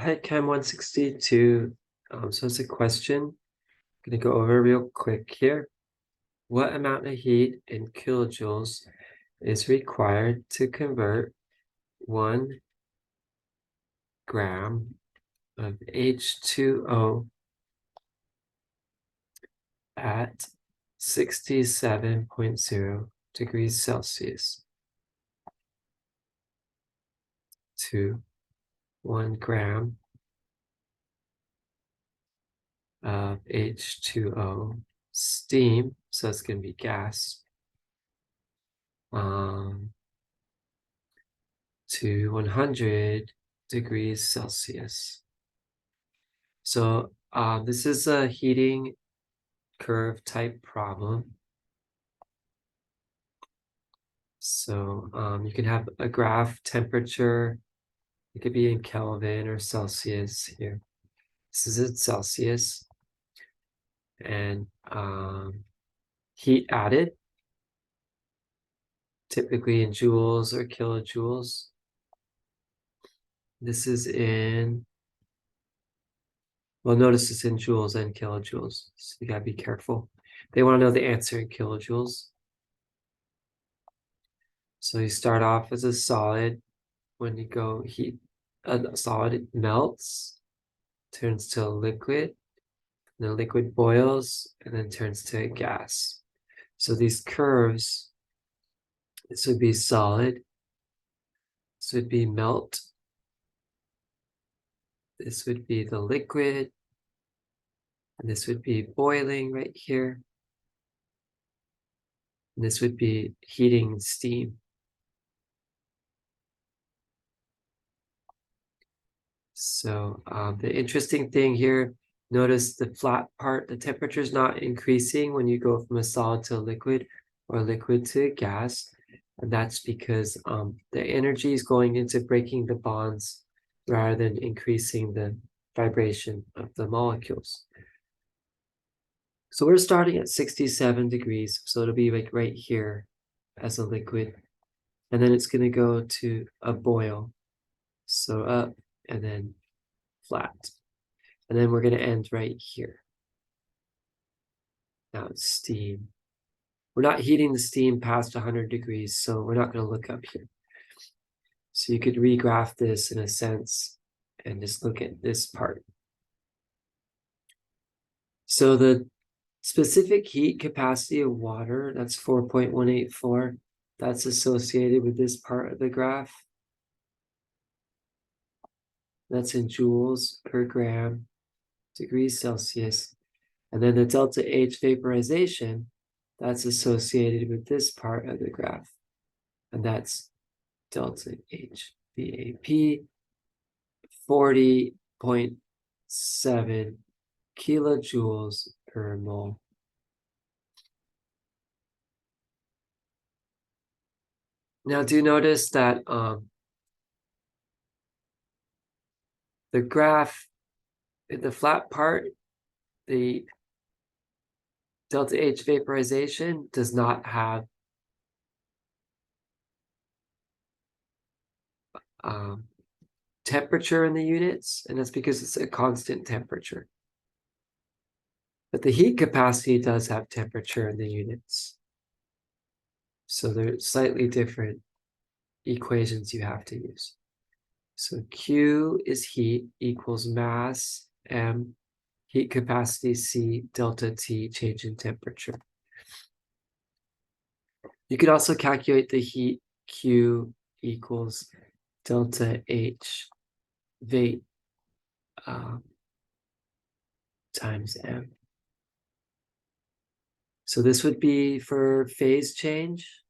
Hi, Chem 162. So it's a question. I'm going to go over real quick here. What amount of heat in kilojoules is required to convert 1 gram of H2O at 67.0 degrees Celsius to 1 gram of H2O steam, so it's going to be gas, to 100 degrees Celsius. So this is a heating curve type problem. So you can have a graph temperature. It could be in Kelvin or Celsius here. This is in Celsius. And heat added, typically in joules or kilojoules. This is in, well, notice it's in joules and kilojoules. So you gotta be careful. They want to know the answer in kilojoules. So you start off as a solid. When you go heat a solid, it melts, turns to a liquid, and the liquid boils, and then turns to a gas. So these curves, this would be solid, this would be melt, this would be the liquid, and this would be boiling right here. And this would be heating and steam. So the interesting thing here, notice the flat part, the temperature is not increasing when you go from a solid to a liquid or a liquid to a gas. And that's because the energy is going into breaking the bonds rather than increasing the vibration of the molecules. So we're starting at 67 degrees. So it'll be like right here as a liquid. And then it's going to go to a boil. So up and then flat. And then we're going to end right here. Now it's steam. We're not heating the steam past 100 degrees, so we're not going to look up here. So you could regraph this in a sense and just look at this part. So the specific heat capacity of water, that's 4.184. That's associated with this part of the graph. That's in joules per gram degrees Celsius. And then the delta H vaporization, that's associated with this part of the graph. And that's delta H VAP, 40.7 kilojoules per mole. Now do notice that the graph, the flat part, the delta H vaporization does not have temperature in the units, and that's because it's a constant temperature. But the heat capacity does have temperature in the units. So they're slightly different equations you have to use. So Q is heat equals mass M, heat capacity C, delta T, change in temperature. You could also calculate the heat Q equals delta H V times M. So this would be for phase change.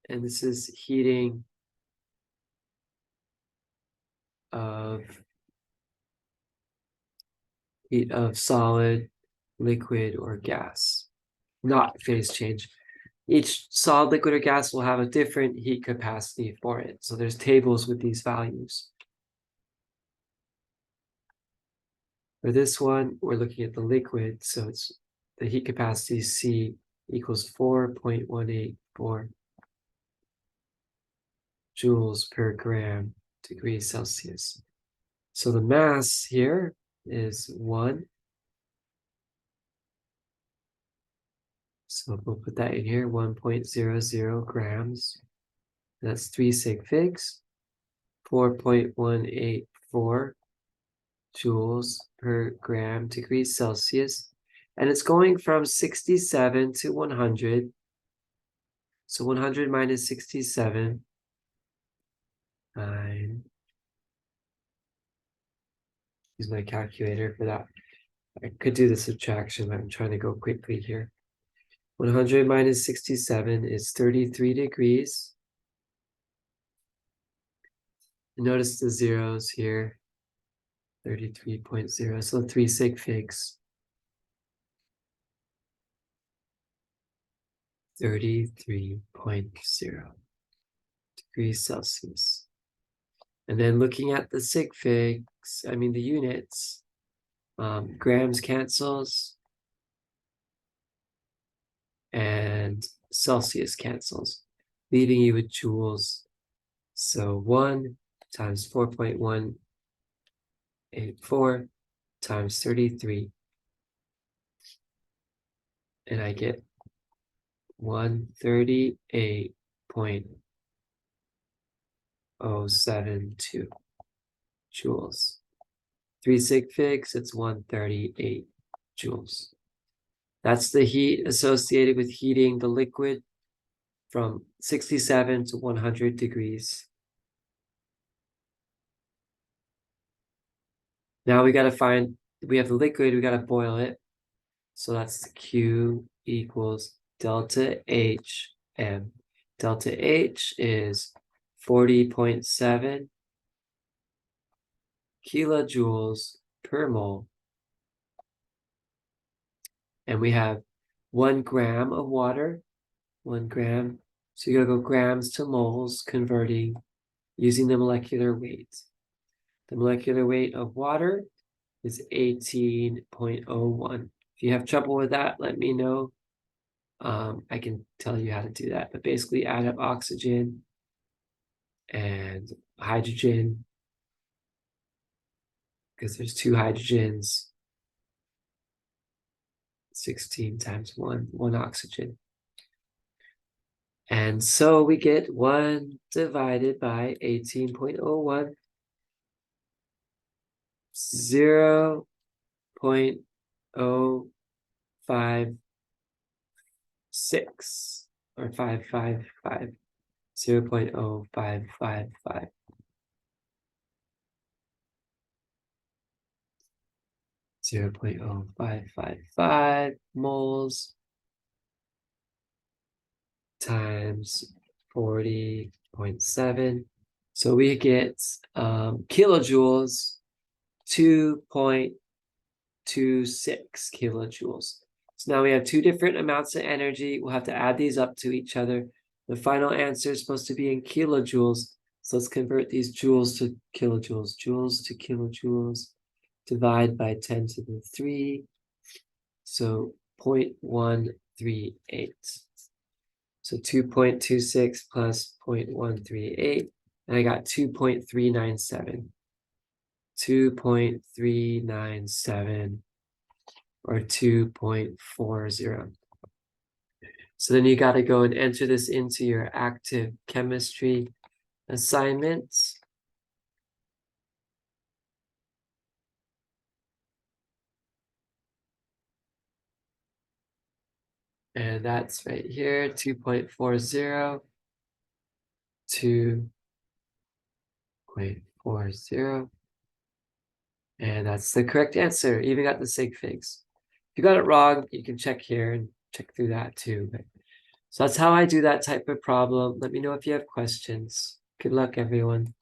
And this is heating of solid, liquid, or gas, not phase change. Each solid, liquid, or gas will have a different heat capacity for it. So there's tables with these values. For this one, we're looking at the liquid. So it's the heat capacity C equals 4.184 joules per gram degrees Celsius. So the mass here is 1. So we'll put that in here, 1.00 grams. That's 3 sig figs, 4.184 joules per gram degrees Celsius. And it's going from 67 to 100. So 100 minus 67, 9. Use my calculator for that. I could do the subtraction, but I'm trying to go quickly here. 100 minus 67 is 33 degrees. Notice the zeros here. 33.0, so 3 sig figs. 33.0 degrees Celsius. And then looking at the sig figs, the units, grams cancels and Celsius cancels, leaving you with joules. So 1 times 4.184 times 33. And I get 138.072 joules. 3 sig figs, it's 138 joules. That's the heat associated with heating the liquid from 67 to 100 degrees. Now we have the liquid, we got to boil it. So that's Q equals delta H M. Delta H is 40.7 kilojoules per mole. And we have 1 gram of water, 1 gram. So you gotta go grams to moles, converting using the molecular weight. The molecular weight of water is 18.01. If you have trouble with that, let me know. I can tell you how to do that. But basically add up oxygen and hydrogen, because there's 2 hydrogens. 16 times 1 oxygen. And so we get 1 divided by 18.01, 0.056 or 555, 0.0555. 0.0555 moles times 40.7. So we get kilojoules, 2.26 kilojoules. So now we have 2 different amounts of energy. We'll have to add these up to each other. The final answer is supposed to be in kilojoules. So let's convert these joules to kilojoules. Joules to kilojoules. Divide by 10 to the 3. So 0.138. So 2.26 plus 0.138. And I got 2.397. 2.397 or 2.40. So then you got to go and enter this into your active chemistry assignments. And that's right here, 2.40, 2.40. And that's the correct answer. Even got the sig figs. If you got it wrong, you can check here and check through that too. So that's how I do that type of problem. Let me know if you have questions. Good luck, everyone.